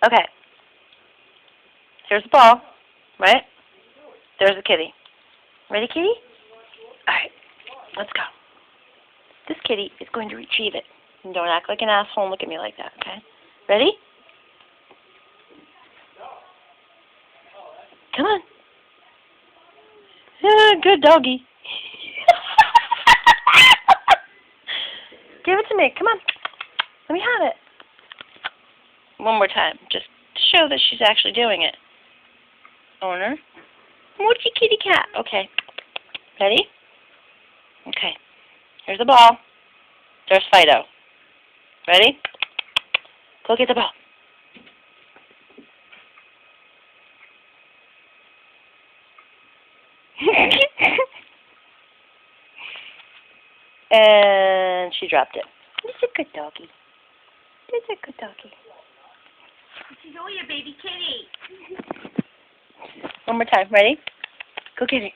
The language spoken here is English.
Okay. Here's the ball, right? There's the kitty. Ready, kitty? Alright, let's go. This kitty is going to retrieve it. And don't act like an asshole and look at me like that, okay? Ready? Come on. Yeah, good doggy. Give it to me. Come on. Let me have it. One more time, just to show that she's actually doing it. Owner. Mochi kitty cat. Okay. Ready? Okay. Here's the ball. There's Fido. Ready? Go get the ball. And she dropped it. It's a good doggy. It's a good doggy. She's only a baby kitty. One more time. Ready? Go get it.